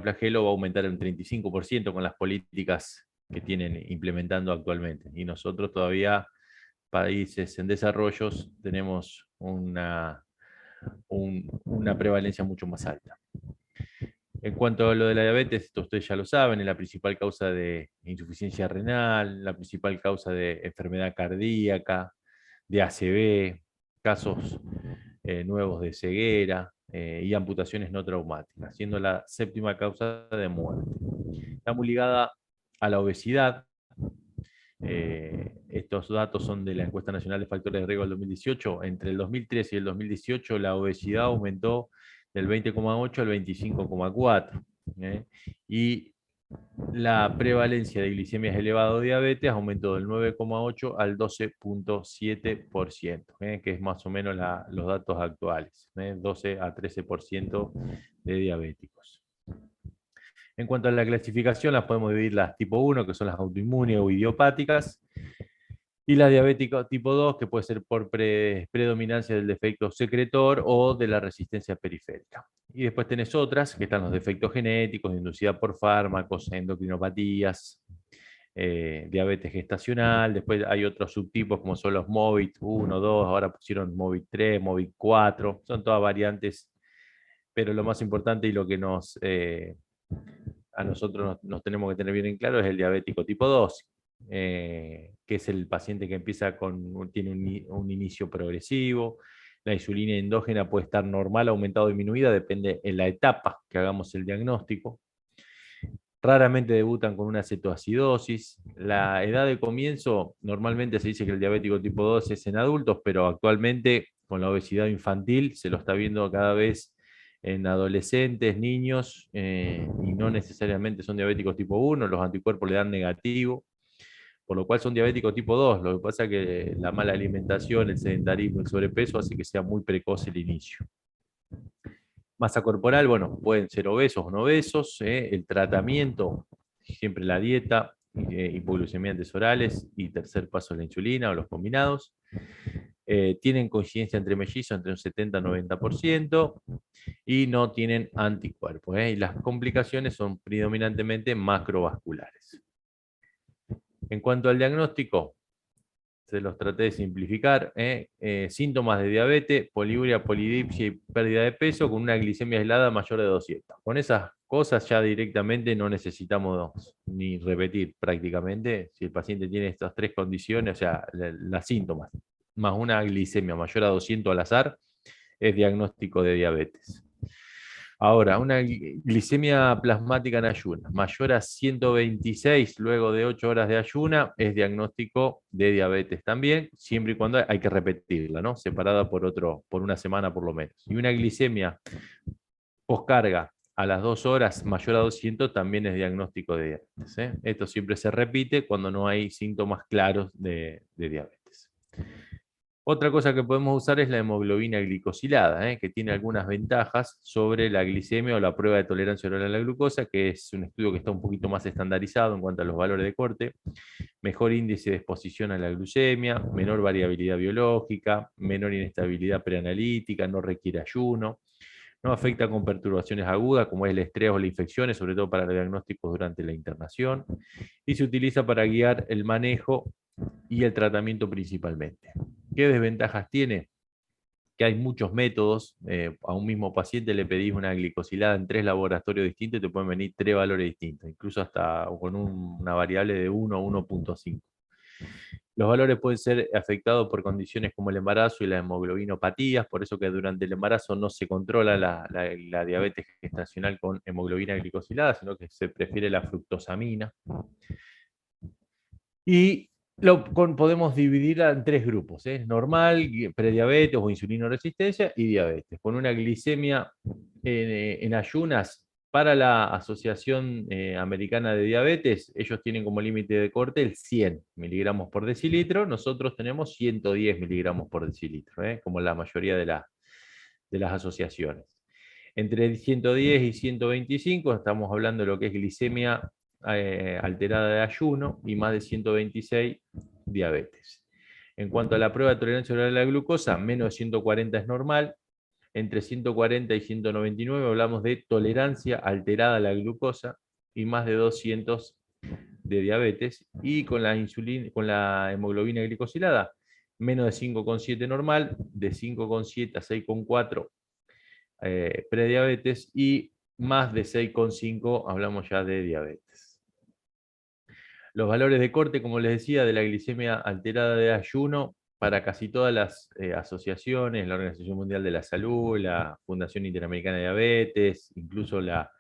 flagelo va a aumentar en 35% con las políticas que tienen implementando actualmente. Y nosotros todavía, países en desarrollo, tenemos una prevalencia mucho más alta. En cuanto a lo de la diabetes, esto ustedes ya lo saben, es la principal causa de insuficiencia renal, la principal causa de enfermedad cardíaca, de ACV, casos nuevos de ceguera y amputaciones no traumáticas, siendo la séptima causa de muerte. Está muy ligada a la obesidad. Estos datos son de la Encuesta Nacional de Factores de Riesgo del 2018. Entre el 2013 y el 2018 la obesidad aumentó del 20,8 al 25,4. Y la prevalencia de glicemias elevadas o diabetes aumentó del 9,8 al 12,7%, que es más o menos los datos actuales, 12 a 13% de diabéticos. En cuanto a la clasificación, las podemos dividir las tipo 1, que son las autoinmunes o idiopáticas, y la diabética tipo 2, que puede ser por predominancia del defecto secretor o de la resistencia periférica. Y después tenés otras, que están los defectos genéticos, inducida por fármacos, endocrinopatías, diabetes gestacional. Después hay otros subtipos como son los MOVID 1, 2, ahora pusieron MOVID 3, MOVID 4, son todas variantes, pero lo más importante y lo que a nosotros nos tenemos que tener bien en claro es el diabético tipo 2, que es el paciente que tiene un inicio progresivo. La insulina endógena puede estar normal, aumentada o disminuida, depende en la etapa que hagamos el diagnóstico. Raramente debutan con una cetoacidosis. La edad de comienzo, normalmente se dice que el diabético tipo 2 es en adultos, pero actualmente con la obesidad infantil se lo está viendo cada vez en adolescentes, niños, y no necesariamente son diabéticos tipo 1, los anticuerpos le dan negativo, por lo cual son diabéticos tipo 2. Lo que pasa es que la mala alimentación, el sedentarismo, el sobrepeso hace que sea muy precoz el inicio. Masa corporal, bueno, pueden ser obesos o no obesos. El tratamiento, siempre la dieta, hipoglucemiantes orales y tercer paso la insulina o los combinados. Tienen coincidencia entre mellizos entre un 70 y 90% y no tienen anticuerpos. Y las complicaciones son predominantemente macrovasculares. En cuanto al diagnóstico, se los traté de simplificar. Síntomas de diabetes, poliuria, polidipsia y pérdida de peso con una glicemia aislada mayor de 200. Con esas cosas ya directamente no necesitamos ni repetir prácticamente. Si el paciente tiene estas tres condiciones, o sea, las síntomas, más una glicemia mayor a 200 al azar, es diagnóstico de diabetes. Ahora, una glicemia plasmática en ayunas mayor a 126 luego de 8 horas de ayuna es diagnóstico de diabetes también, siempre y cuando hay que repetirla, ¿no? Separada por una semana por lo menos. Y una glicemia poscarga a las 2 horas mayor a 200 también es diagnóstico de diabetes. Esto siempre se repite cuando no hay síntomas claros de diabetes. Otra cosa que podemos usar es la hemoglobina glicosilada, que tiene algunas ventajas sobre la glicemia o la prueba de tolerancia oral a la glucosa, que es un estudio que está un poquito más estandarizado en cuanto a los valores de corte, mejor índice de exposición a la glucemia, menor variabilidad biológica, menor inestabilidad preanalítica, no requiere ayuno, no afecta con perturbaciones agudas como es el estrés o las infecciones, sobre todo para los diagnósticos durante la internación, y se utiliza para guiar el manejo y el tratamiento principalmente. ¿Qué desventajas tiene? Que hay muchos métodos. A un mismo paciente le pedís una glicosilada en 3 laboratorios distintos y te pueden venir 3 valores distintos, incluso hasta con una variable de 1 o 1,5. Los valores pueden ser afectados por condiciones como el embarazo y las hemoglobinopatías, por eso que durante el embarazo no se controla la diabetes gestacional con hemoglobina glicosilada, sino que se prefiere la fructosamina. Y podemos dividirla en 3 grupos, normal, prediabetes o insulinoresistencia y diabetes. Con una glicemia en ayunas, para la Asociación Americana de Diabetes, ellos tienen como límite de corte el 100 miligramos por decilitro, nosotros tenemos 110 miligramos por decilitro, como la mayoría de las asociaciones. Entre 110 y 125 estamos hablando de lo que es glicemia alterada de ayuno y más de 126 diabetes. En cuanto a la prueba de tolerancia oral a la glucosa, menos de 140 es normal, entre 140 y 199 hablamos de tolerancia alterada a la glucosa y más de 200 de diabetes. Y con la insulina, con la hemoglobina glicosilada, menos de 5,7 normal, de 5,7 a 6,4 prediabetes y más de 6,5 hablamos ya de diabetes. Los valores de corte, como les decía, de la glicemia alterada de ayuno para casi todas las asociaciones, la Organización Mundial de la Salud, la Fundación Interamericana de Diabetes, incluso la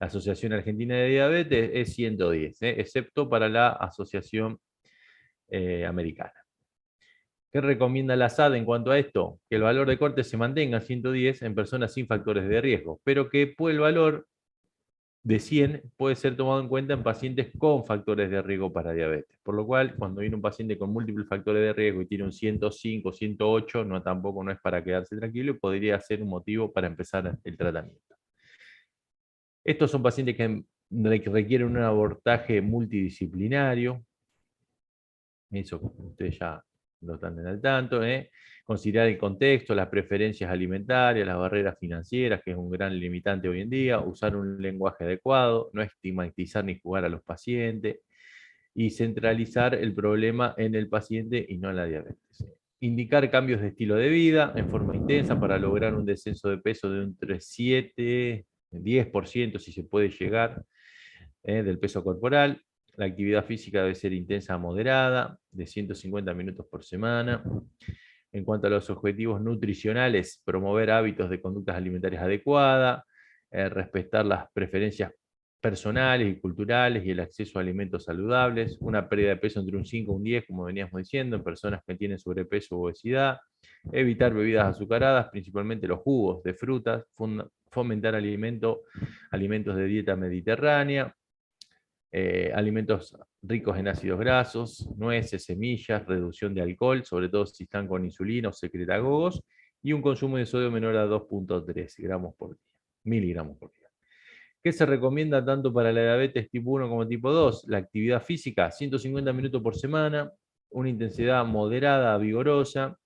Asociación Argentina de Diabetes, es 110, excepto para la Asociación Americana. ¿Qué recomienda la SAD en cuanto a esto? Que el valor de corte se mantenga en 110 en personas sin factores de riesgo, pero que el valor de 100 puede ser tomado en cuenta en pacientes con factores de riesgo para diabetes. Por lo cual, cuando viene un paciente con múltiples factores de riesgo y tiene un 105, 108, tampoco no es para quedarse tranquilo y podría ser un motivo para empezar el tratamiento. Estos son pacientes que requieren un abordaje multidisciplinario. Eso ustedes ya lo están al tanto. Considerar el contexto, las preferencias alimentarias, las barreras financieras, que es un gran limitante hoy en día, usar un lenguaje adecuado, no estigmatizar ni jugar a los pacientes, y centralizar el problema en el paciente y no en la diabetes. Indicar cambios de estilo de vida en forma intensa para lograr un descenso de peso de entre 7, 10% si se puede llegar, del peso corporal. La actividad física debe ser intensa a moderada, de 150 minutos por semana. En cuanto a los objetivos nutricionales, promover hábitos de conductas alimentarias adecuadas, respetar las preferencias personales y culturales y el acceso a alimentos saludables, una pérdida de peso entre un 5 y un 10, como veníamos diciendo, en personas que tienen sobrepeso o obesidad, evitar bebidas azucaradas, principalmente los jugos de frutas, fomentar alimentos de dieta mediterránea, alimentos ricos en ácidos grasos, nueces, semillas, reducción de alcohol, sobre todo si están con insulina o secretagogos, y un consumo de sodio menor a 2,3 gramos por día, miligramos por día. ¿Qué se recomienda tanto para la diabetes tipo 1 como tipo 2? La actividad física, 150 minutos por semana, una intensidad moderada, vigorosa,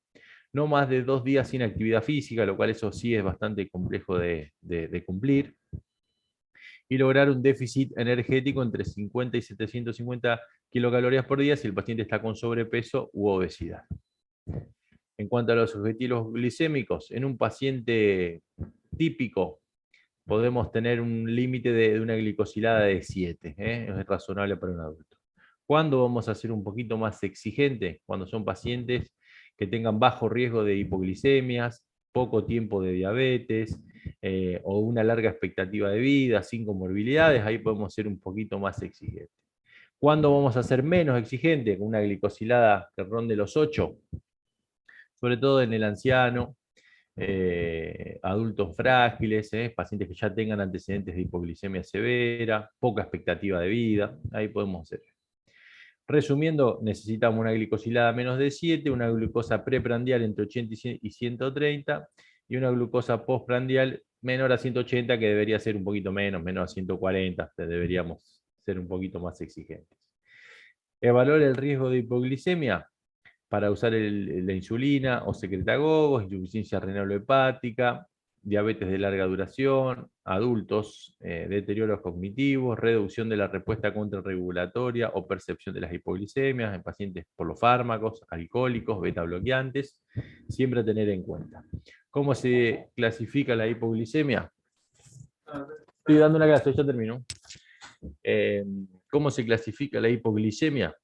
no más de 2 días sin actividad física, lo cual eso sí es bastante complejo de cumplir, y lograr un déficit energético entre 50 y 750 kilocalorías por día si el paciente está con sobrepeso u obesidad. En cuanto a los objetivos glicémicos, en un paciente típico podemos tener un límite de una glicosilada de 7, es razonable para un adulto. ¿Cuándo vamos a ser un poquito más exigentes? Cuando son pacientes que tengan bajo riesgo de hipoglicemias, poco tiempo de diabetes, o una larga expectativa de vida, sin comorbilidades, ahí podemos ser un poquito más exigentes. ¿Cuándo vamos a ser menos exigentes? Con una glicosilada que ronde los 8, sobre todo en el anciano, adultos frágiles, pacientes que ya tengan antecedentes de hipoglicemia severa, poca expectativa de vida, ahí podemos hacer. Resumiendo, necesitamos una glicosilada menos de 7, una glucosa preprandial entre 80 y 130, y una glucosa postprandial menor a 180, que debería ser un poquito menos a 140, deberíamos ser un poquito más exigentes. Evaluar el riesgo de hipoglicemia para usar la insulina o secretagogos, insuficiencia renal o hepática, diabetes de larga duración, adultos, deterioros cognitivos, reducción de la respuesta contrarregulatoria o percepción de las hipoglicemias en pacientes por los fármacos, alcohólicos, beta bloqueantes, siempre a tener en cuenta. ¿Cómo se clasifica la hipoglicemia? Estoy dando una clase, ya termino. ¿Cómo se clasifica la hipoglicemia?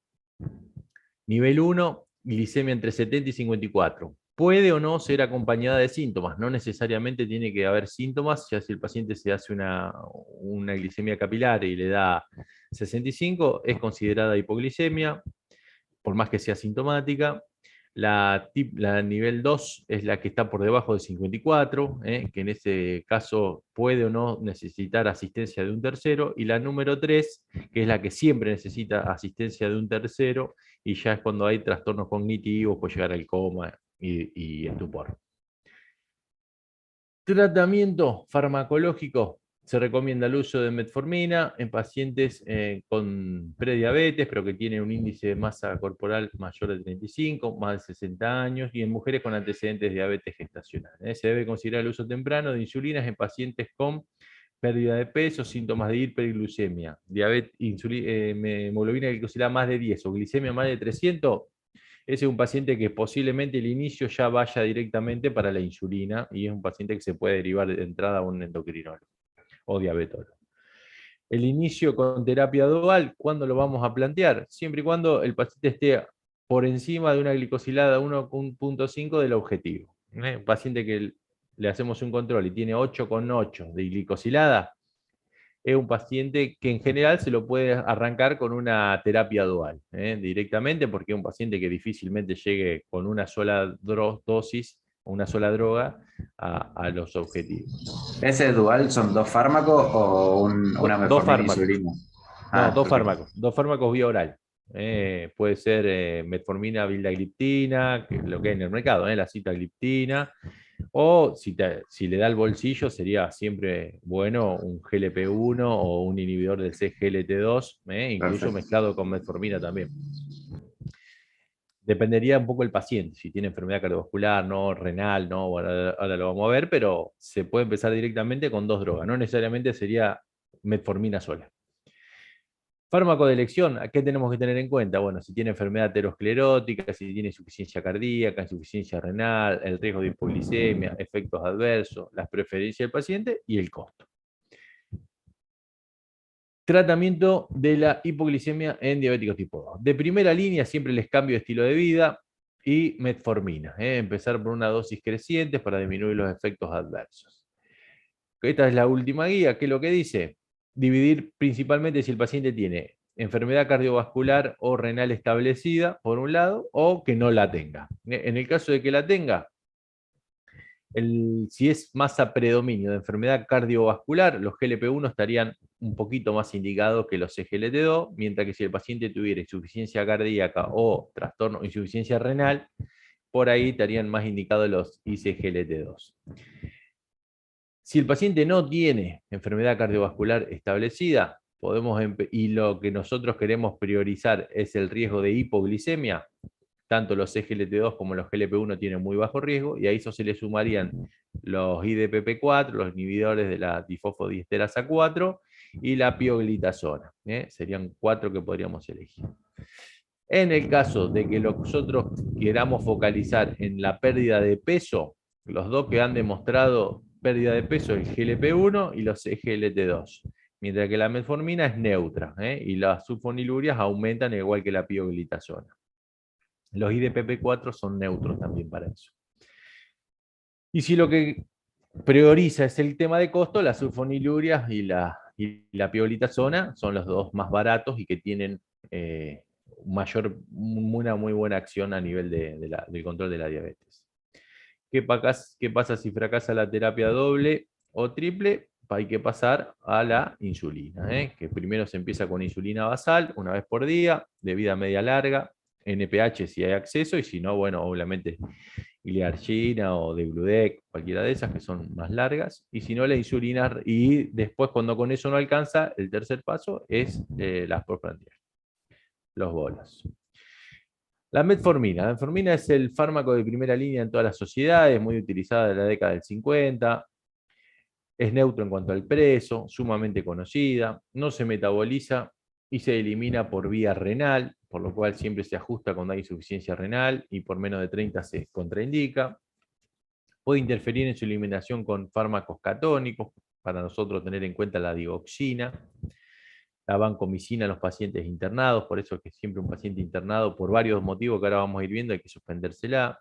Nivel 1, glicemia entre 70 y 54. Puede o no ser acompañada de síntomas, no necesariamente tiene que haber síntomas, ya si el paciente se hace una glicemia capilar y le da 65, es considerada hipoglicemia, por más que sea sintomática. La nivel 2 es la que está por debajo de 54, que en ese caso puede o no necesitar asistencia de un tercero, y la número 3, que es la que siempre necesita asistencia de un tercero, y ya es cuando hay trastornos cognitivos, puede llegar al coma y estupor. Tratamiento farmacológico Se recomienda el uso de metformina en pacientes con prediabetes, pero que tienen un índice de masa corporal mayor de 35, más de 60 años, y en mujeres con antecedentes de diabetes gestacional. Se debe considerar el uso temprano de insulinas en pacientes con pérdida de peso, síntomas de hiperglucemia, hemoglobina glicosilada más de 10 o glicemia más de 300. Ese es un paciente que posiblemente el inicio ya vaya directamente para la insulina y es un paciente que se puede derivar de entrada a un endocrinólogo o diabetólogo. El inicio con terapia dual, ¿cuándo lo vamos a plantear? Siempre y cuando el paciente esté por encima de una glicosilada 1.5 del objetivo. Un paciente que le hacemos un control y tiene 8,8 de glicosilada, es un paciente que en general se lo puede arrancar con una terapia dual, directamente, porque es un paciente que difícilmente llegue con una sola dosis o una sola droga a los objetivos. ¿Ese dual son dos fármacos o una Dos metformina e fármacos. insulina? No, Ah, ok. dos fármacos vía oral. Puede ser metformina, vildagliptina, que es lo que hay en el mercado, la sitagliptina, o si le da el bolsillo sería siempre bueno un GLP-1 o un inhibidor del CGLT2, incluso Perfecto. mezclado con metformina también. Dependería un poco el paciente, si tiene enfermedad cardiovascular, no, renal, no, bueno, ahora lo vamos a ver, pero se puede empezar directamente con dos drogas, no necesariamente sería metformina sola. Fármaco de elección, ¿a qué tenemos que tener en cuenta? Bueno, si tiene enfermedad aterosclerótica, si tiene insuficiencia cardíaca, insuficiencia renal, el riesgo de hipoglicemia, efectos adversos, las preferencias del paciente y el costo. Tratamiento de la hipoglicemia en diabéticos tipo 2. De primera línea siempre les cambio de estilo de vida y metformina. Empezar por una dosis creciente para disminuir los efectos adversos. Esta es la última guía. ¿Qué es lo que dice? Dividir principalmente si el paciente tiene enfermedad cardiovascular o renal establecida, por un lado, o que no la tenga. En el caso de que la tenga, si es más a predominio de enfermedad cardiovascular, los GLP-1 estarían un poquito más indicados que los SGLT2, mientras que si el paciente tuviera insuficiencia cardíaca o trastorno, insuficiencia renal, por ahí estarían más indicados los ICGLT2. Si el paciente no tiene enfermedad cardiovascular establecida, y lo que nosotros queremos priorizar es el riesgo de hipoglicemia, tanto los SGLT2 como los GLP-1 tienen muy bajo riesgo, y a eso se le sumarían los IDPP4, los inhibidores de la difosfodiesterasa 4, y la pioglitazona. Serían 4 que podríamos elegir. En el caso de que nosotros queramos focalizar en la pérdida de peso, los dos que han demostrado pérdida de peso, el GLP-1 y los SGLT2, mientras que la metformina es neutra, y las sulfonilurias aumentan igual que la pioglitazona. Los IDPP4 son neutros también para eso. Y si lo que prioriza es el tema de costo, las sulfonilurias y la pioglitazona son los dos más baratos y que tienen una muy buena acción a nivel del control de la diabetes. ¿Qué pasa si fracasa la terapia doble o triple? Hay que pasar a la insulina, que primero se empieza con insulina basal, una vez por día, de vida media larga, NPH si hay acceso, y si no, bueno, obviamente iliargina o degludec, cualquiera de esas que son más largas, y si no, la insulina, y después cuando con eso no alcanza, el tercer paso es las postprandial, los bolos. La metformina es el fármaco de primera línea en todas las sociedades, muy utilizada en la década del 50, es neutro en cuanto al preso, sumamente conocida, no se metaboliza y se elimina por vía renal, por lo cual siempre se ajusta cuando hay insuficiencia renal y por menos de 30 se contraindica. Puede interferir en su eliminación con fármacos catónicos, para nosotros tener en cuenta la digoxina, la vancomicina en los pacientes internados, por eso es que siempre un paciente internado, por varios motivos que ahora vamos a ir viendo, hay que suspendérsela.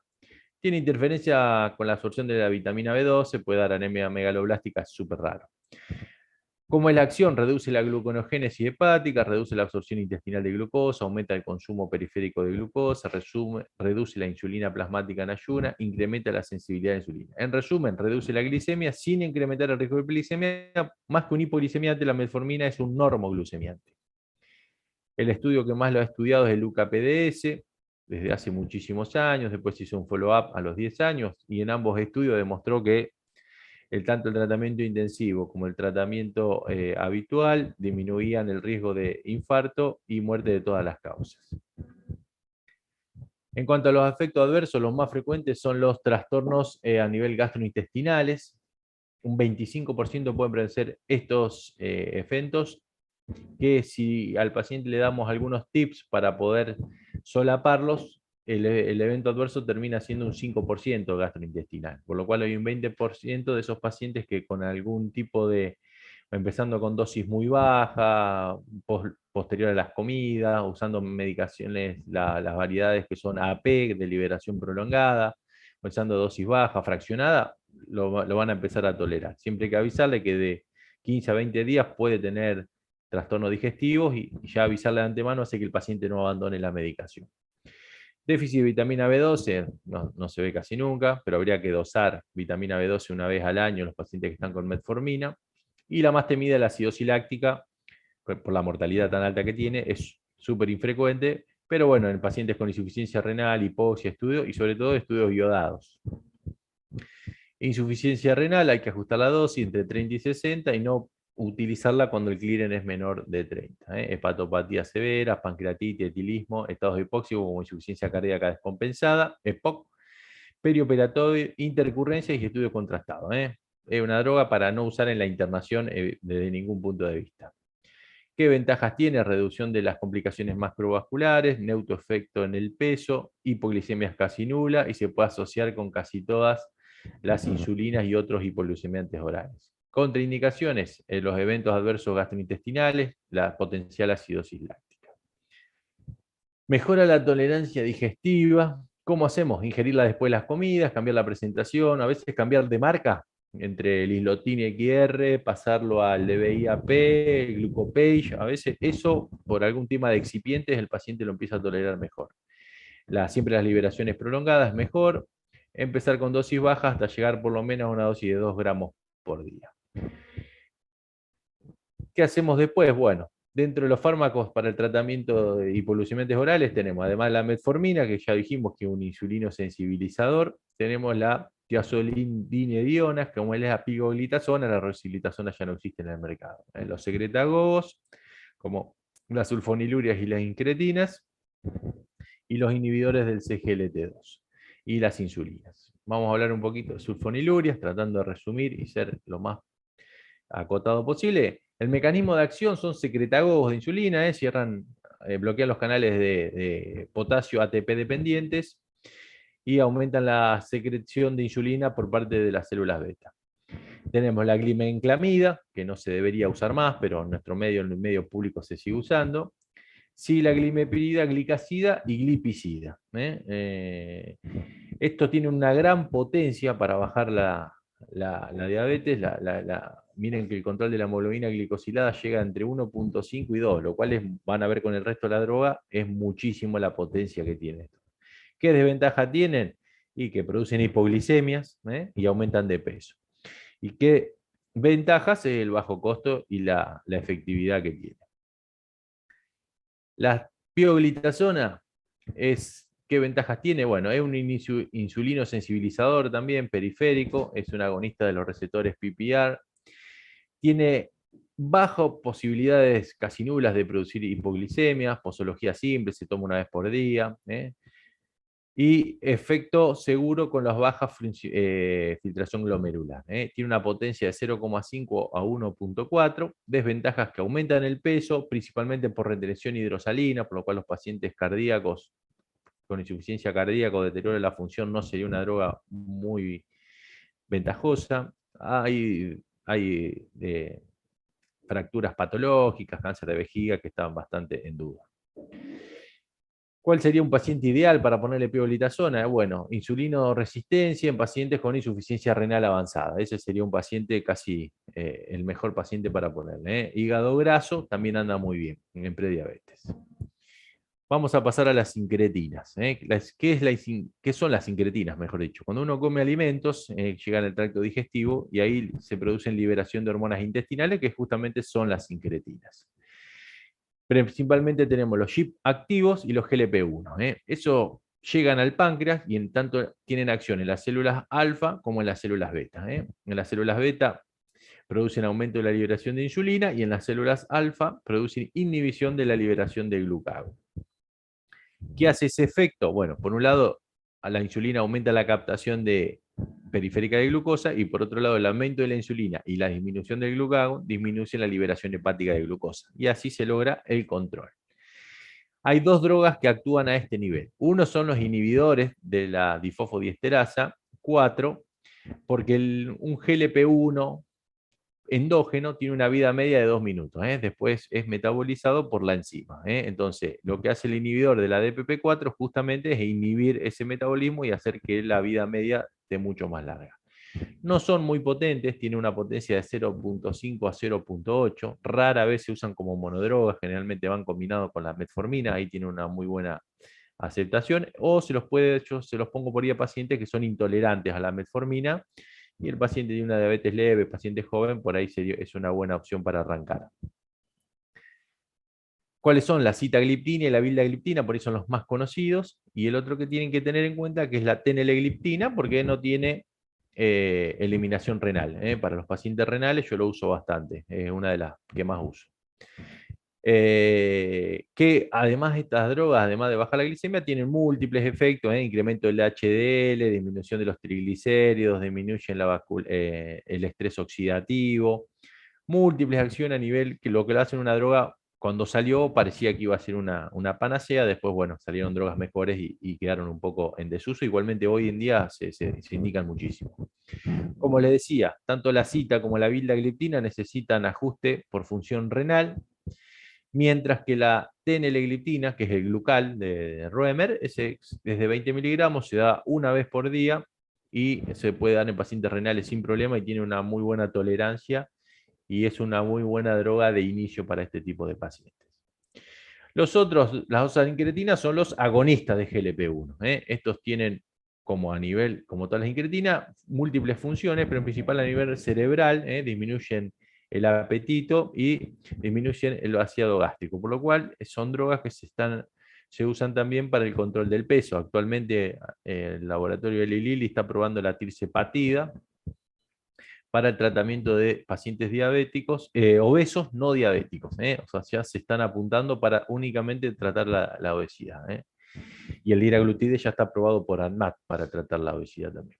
Tiene interferencia con la absorción de la vitamina B12, puede dar anemia megaloblástica, es súper raro. ¿Cómo es la acción? Reduce la gluconogénesis hepática, reduce la absorción intestinal de glucosa, aumenta el consumo periférico de glucosa, reduce la insulina plasmática en ayuna, incrementa la sensibilidad a la insulina. En resumen, reduce la glicemia sin incrementar el riesgo de hipoglicemia, más que un hipoglicemiante, la metformina es un normoglucemiante. El estudio que más lo ha estudiado es el UCA-PDS, desde hace muchísimos años, después hizo un follow-up a los 10 años, y en ambos estudios demostró que Tanto el tratamiento intensivo como el tratamiento habitual disminuían el riesgo de infarto y muerte de todas las causas. En cuanto a los efectos adversos, los más frecuentes son los trastornos a nivel gastrointestinales. Un 25% pueden padecer estos eventos, que si al paciente le damos algunos tips para poder solaparlos, el evento adverso termina siendo un 5% gastrointestinal, por lo cual hay un 20% de esos pacientes que con algún tipo de, empezando con dosis muy baja, posterior a las comidas, usando medicaciones, las variedades que son AP, de liberación prolongada, usando dosis baja, fraccionada, lo van a empezar a tolerar. Siempre hay que avisarle que de 15 a 20 días puede tener trastornos digestivos y ya avisarle de antemano hace que el paciente no abandone la medicación. Déficit de vitamina B12 no se ve casi nunca, pero habría que dosar vitamina B12 una vez al año en los pacientes que están con metformina. Y la más temida es la acidosis láctica, por la mortalidad tan alta que tiene, es súper infrecuente, pero bueno, en pacientes con insuficiencia renal, hipoxia, estudios y sobre todo estudios iodados. Insuficiencia renal, hay que ajustar la dosis entre 30 y 60 y no utilizarla cuando el clearance es menor de 30. Hepatopatía severa, pancreatitis, etilismo, estados hipóxicos como insuficiencia cardíaca descompensada, EPOC, perioperatorio, intercurrencias y estudio contrastado. Es una droga para no usar en la internación desde ningún punto de vista. ¿Qué ventajas tiene? Reducción de las complicaciones macrovasculares, neutro efecto en el peso, hipoglicemia casi nula y se puede asociar con casi todas las insulinas y otros hipoglucemiantes orales. Contraindicaciones, los eventos adversos gastrointestinales, la potencial acidosis láctica. Mejora la tolerancia digestiva. ¿Cómo hacemos? Ingerirla después de las comidas, cambiar la presentación, a veces cambiar de marca, entre el islotin XR, pasarlo al DBIAP, el glucopage, a veces eso, por algún tema de excipientes, el paciente lo empieza a tolerar mejor. Siempre las liberaciones prolongadas, mejor. Empezar con dosis bajas hasta llegar por lo menos a una dosis de 2 gramos por día. ¿Qué hacemos después? Bueno, dentro de los fármacos para el tratamiento de hipoglucemiantes orales tenemos, además de la metformina, que ya dijimos que es un insulino sensibilizador, tenemos la tiazolidinedionas, como es la pigoglitazona, la rosiglitazona ya no existe en el mercado. Los secretagogos, como las sulfonilurias y las incretinas, y los inhibidores del CGLT2, y las insulinas. Vamos a hablar un poquito de sulfonilurias, tratando de resumir y ser lo más acotado posible. El mecanismo de acción son secretagogos de insulina, bloquean los canales de potasio ATP dependientes y aumentan la secreción de insulina por parte de las células beta. Tenemos la glimenclamida, que no se debería usar más, pero en en el medio público se sigue usando. Sí, la glimepirida, glicacida y glipicida. Esto tiene una gran potencia para bajar la diabetes. Miren que el control de la hemoglobina glicosilada llega entre 1.5 y 2, lo cual van a ver con el resto de la droga, es muchísimo la potencia que tiene esto. ¿Qué desventaja tienen? Y que producen hipoglicemias y aumentan de peso. ¿Y qué ventajas? Es el bajo costo y la efectividad que tiene. La pioglitazona ¿qué ventajas tiene? Bueno, es un insulino sensibilizador también, periférico, es un agonista de los receptores PPR, tiene bajas posibilidades casi nulas de producir hipoglicemias, posología simple, se toma una vez por día, y efecto seguro con las bajas filtración glomerular. Tiene una potencia de 0,5 a 1.4, desventajas que aumentan el peso, principalmente por retención hidrosalina, por lo cual los pacientes cardíacos con insuficiencia cardíaca o deterioro de la función no sería una droga muy ventajosa. Hay fracturas patológicas, cáncer de vejiga que están bastante en duda. ¿Cuál sería un paciente ideal para ponerle pioglitazona? Bueno, insulino resistencia en pacientes con insuficiencia renal avanzada. Ese sería un paciente casi el mejor paciente para ponerle. Hígado graso también anda muy bien en prediabetes. Vamos a pasar a las sincretinas. ¿Qué son las sincretinas, mejor dicho? Cuando uno come alimentos, llegan al tracto digestivo y ahí se producen liberación de hormonas intestinales que justamente son las sincretinas. Principalmente tenemos los GIP activos y los GLP-1. Eso llegan al páncreas y en tanto tienen acción en las células alfa como en las células beta. En las células beta producen aumento de la liberación de insulina y en las células alfa producen inhibición de la liberación de glucagón. ¿Qué hace ese efecto? Bueno, por un lado, a la insulina aumenta la captación periférica de glucosa y por otro lado, el aumento de la insulina y la disminución del glucagón disminuye la liberación hepática de glucosa y así se logra el control. Hay dos drogas que actúan a este nivel. Uno son los inhibidores de la difosfodiesterasa 4, porque un GLP-1 endógeno tiene una vida media de 2 minutos. Después es metabolizado por la enzima. Entonces, lo que hace el inhibidor de la DPP4 justamente es inhibir ese metabolismo y hacer que la vida media esté mucho más larga. No son muy potentes, tienen una potencia de 0.5 a 0.8, rara vez se usan como monodrogas, generalmente van combinados con la metformina, ahí tiene una muy buena aceptación, o yo se los pongo por ahí a pacientes que son intolerantes a la metformina, y el paciente tiene una diabetes leve, paciente joven, por ahí es una buena opción para arrancar. ¿Cuáles son? La sitagliptina y la vildagliptina, por ahí son los más conocidos, y el otro que tienen que tener en cuenta que es la teneligliptina, porque no tiene eliminación renal. Para los pacientes renales yo lo uso bastante, es una de las que más uso. Que además estas drogas, además de bajar la glicemia, tienen múltiples efectos, incremento del HDL, disminución de los triglicéridos, disminuyen el estrés oxidativo, múltiples acciones a nivel que lo que lo hacen una droga. Cuando salió parecía que iba a ser una panacea, después bueno, salieron drogas mejores y quedaron un poco en desuso. Igualmente hoy en día se indican muchísimo. Como les decía, tanto la cita como la vildagliptina necesitan ajuste por función renal, mientras que la teneligliptina, que es el glucal de Roemer, ese es de 20 miligramos, se da una vez por día y se puede dar en pacientes renales sin problema y tiene una muy buena tolerancia y es una muy buena droga de inicio para este tipo de pacientes. Las otras incretinas son los agonistas de GLP-1. Estos tienen, como todas las incretinas, múltiples funciones, pero en principal a nivel cerebral, disminuyen el apetito y disminuyen el vaciado gástrico, por lo cual son drogas que se usan también para el control del peso. Actualmente el laboratorio de Eli Lilly está probando la tirzepatida para el tratamiento de pacientes diabéticos, obesos no diabéticos. O sea, ya se están apuntando para únicamente tratar la obesidad. Y el liraglutide ya está aprobado por ANMAT para tratar la obesidad también.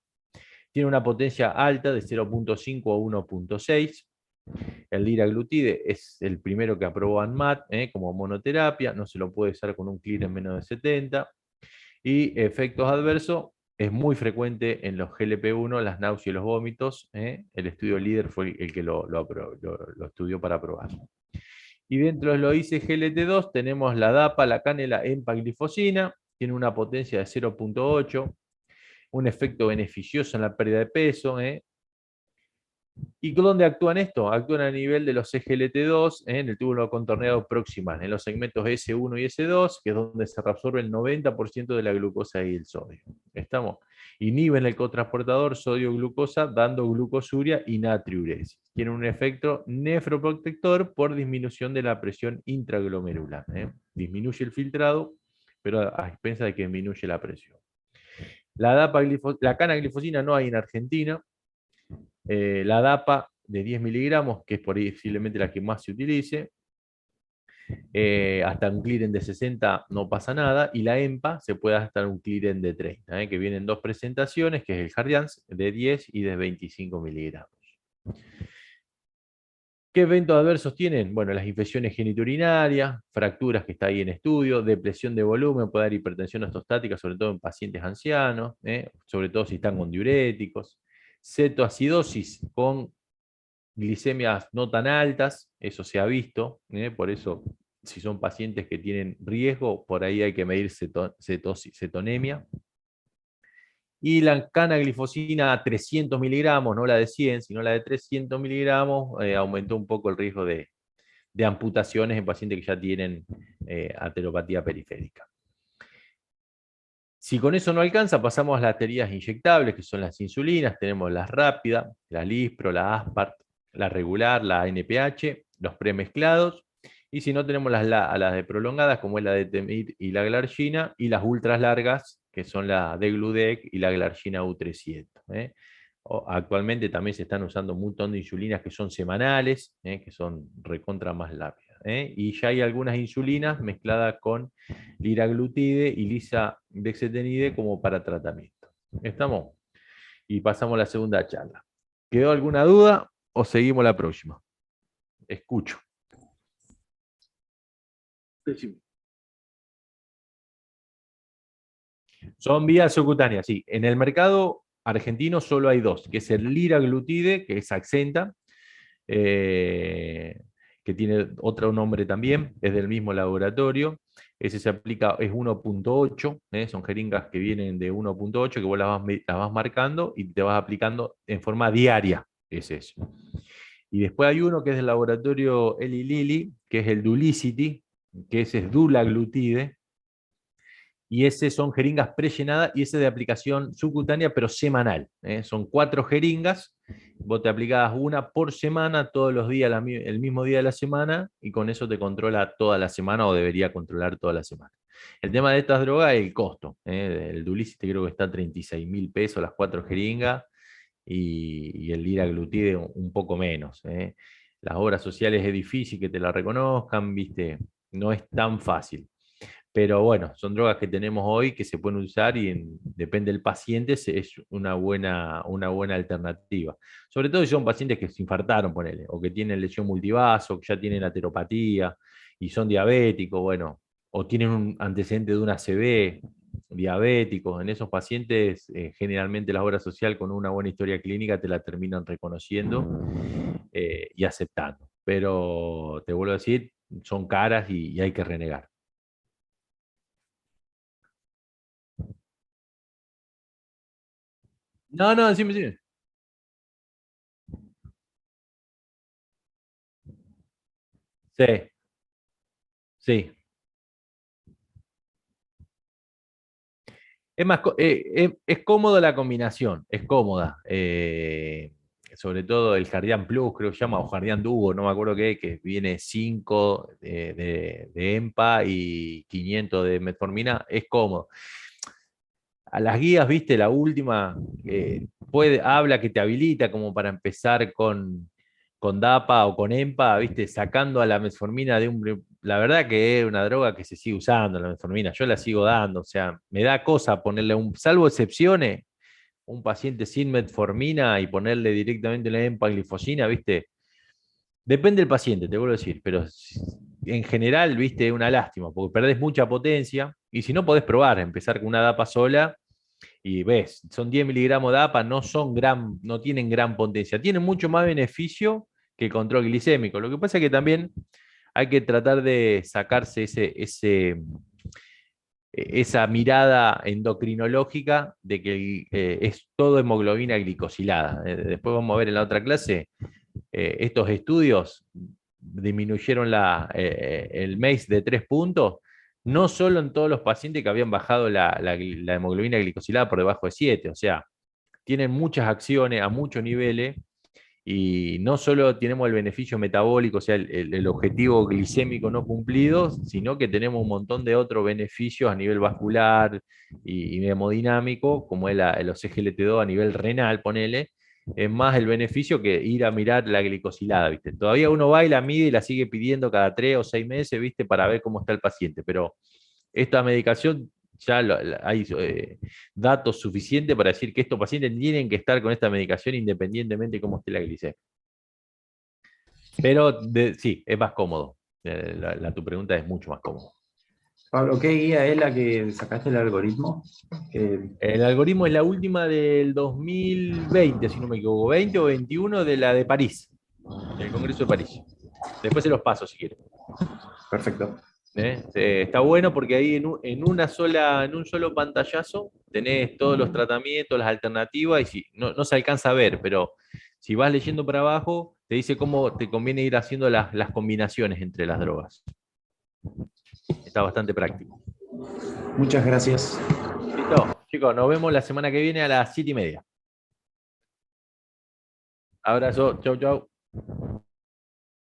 Tiene una potencia alta de 0.5 a 1.6. El liraglutide es el primero que aprobó ANMAT como monoterapia, no se lo puede usar con un CLIR en menos de 70. Y efectos adversos, es muy frecuente en los GLP-1, las náuseas y los vómitos. El estudio líder fue el que lo estudió para probar. Y dentro de los ICGLT2 tenemos la DAPA, la canela, empaglifosina, tiene una potencia de 0.8, un efecto beneficioso en la pérdida de peso. ¿Y dónde actúan esto? Actúan a nivel de los SGLT2 en el túbulo contorneado proximal, en los segmentos S1 y S2, que es donde se reabsorbe el 90% de la glucosa y el sodio. ¿Estamos? Inhiben el cotransportador sodio-glucosa, dando glucosuria y natriuresis. Tienen un efecto nefroprotector por disminución de la presión intraglomerular. Disminuye el filtrado, pero a expensas de que disminuye la presión. La canaglifosina no hay en Argentina. La DAPA de 10 miligramos, que es posiblemente la que más se utilice, hasta un clearance de 60 no pasa nada, y la EMPA se puede hasta un clearance de 30, que vienen dos presentaciones, que es el Jardiance de 10 y de 25 miligramos. ¿Qué eventos adversos tienen? Bueno, las infecciones genitourinarias, fracturas que está ahí en estudio, depresión de volumen, puede haber hipertensión ortostática, sobre todo en pacientes ancianos, sobre todo si están con diuréticos, cetoacidosis con glicemias no tan altas, eso se ha visto, por eso si son pacientes que tienen riesgo, por ahí hay que medir cetonemia. Y la canaglifosina a 300 miligramos, no la de 100, sino la de 300 miligramos, aumentó un poco el riesgo de amputaciones en pacientes que ya tienen ateropatía periférica. Si con eso no alcanza, pasamos a las terapias inyectables, que son las insulinas. Tenemos las rápidas, la Lispro, la Aspart, la regular, la NPH, los premezclados. Y si no, tenemos las de prolongadas, como es la de Temid y la Glargina, y las ultras largas, que son la Degludec y la Glargina U300. Actualmente también se están usando un montón de insulinas que son semanales, que son recontra más rápidas. Y ya hay algunas insulinas mezcladas con liraglutide y lisdexatenide como para tratamiento. ¿Estamos? Y pasamos a la segunda charla. ¿Quedó alguna duda o seguimos la próxima? Escucho. Son vías subcutáneas, sí. En el mercado argentino solo hay dos, que es el liraglutide, que es Axenta, que tiene otro nombre también, es del mismo laboratorio. Ese se aplica, es 1.8, son jeringas que vienen de 1.8, que vos las vas marcando y te vas aplicando en forma diaria, es eso. Y después hay uno que es del laboratorio Eli Lilly, que es el Dulicity, que ese es dulaglutide, y ese son jeringas prellenadas y ese de aplicación subcutánea, pero semanal. Son 4 jeringas, vos te aplicabas una por semana, todos los días, el mismo día de la semana, y con eso te controla toda la semana o debería controlar toda la semana. El tema de estas drogas es el costo. El Dulicity creo que está a 36.000 pesos las 4 jeringas, y el liraglutide un poco menos. Las obras sociales es difícil que te la reconozcan, ¿viste? No es tan fácil. Pero bueno, son drogas que tenemos hoy que se pueden usar y depende del paciente, es una buena alternativa. Sobre todo si son pacientes que se infartaron, ponele, o que tienen lesión multivaso, que ya tienen ateropatía y son diabéticos, bueno, o tienen un antecedente de una ACV, diabéticos. En esos pacientes, generalmente la obra social con una buena historia clínica te la terminan reconociendo y aceptando. Pero te vuelvo a decir, son caras y hay que renegar. No, no, decime, decime. Sí, sí. Es cómodo la combinación, es cómoda. Sobre todo el Jardián Plus, creo que se llama, o Jardián Duo, no me acuerdo qué, que viene 5 de EMPA y 500 de metformina, es cómodo. A las guías, viste, la última, habla que te habilita como para empezar con DAPA o con EMPA, viste, sacando a la metformina de un... La verdad que es una droga que se sigue usando, la metformina, yo la sigo dando, o sea, me da cosa ponerle salvo excepciones, un paciente sin metformina y ponerle directamente la EMPA glifosina, viste, depende del paciente, te vuelvo a decir, pero en general, viste, es una lástima, porque perdés mucha potencia, y si no podés probar, empezar con una DAPA sola, y ves, son 10 miligramos de APA, no tienen gran potencia, tienen mucho más beneficio que el control glicémico. Lo que pasa es que también hay que tratar de sacarse esa mirada endocrinológica de que es todo hemoglobina glicosilada. Después vamos a ver en la otra clase, estos estudios disminuyeron el MACE de 3 puntos, no solo en todos los pacientes que habían bajado la hemoglobina glicosilada por debajo de 7, o sea, tienen muchas acciones a muchos niveles y no solo tenemos el beneficio metabólico, o sea, el objetivo glicémico no cumplido, sino que tenemos un montón de otros beneficios a nivel vascular y hemodinámico, como es los SGLT2 a nivel renal, ponele, es más el beneficio que ir a mirar la glicosilada, ¿viste? Todavía uno va y la mide y la sigue pidiendo cada 3 o 6 meses, ¿viste? Para ver cómo está el paciente, pero esta medicación ya hay datos suficientes para decir que estos pacientes tienen que estar con esta medicación independientemente de cómo esté la glicemia. Pero sí, es más cómodo. Tu pregunta es mucho más cómodo. Pablo, ¿qué guía es la que sacaste el algoritmo? El algoritmo es la última del 2020, si no me equivoco, 20 o 21 de la de París, del Congreso de París. Después se los paso si quieren. Perfecto. Está bueno porque ahí en un solo pantallazo tenés todos los tratamientos, las alternativas, y si, no se alcanza a ver, pero si vas leyendo para abajo, te dice cómo te conviene ir haciendo las combinaciones entre las drogas. Está bastante práctico. Muchas gracias. Listo, chicos, nos vemos la semana que viene a las 7:30. Abrazo, chau, chau.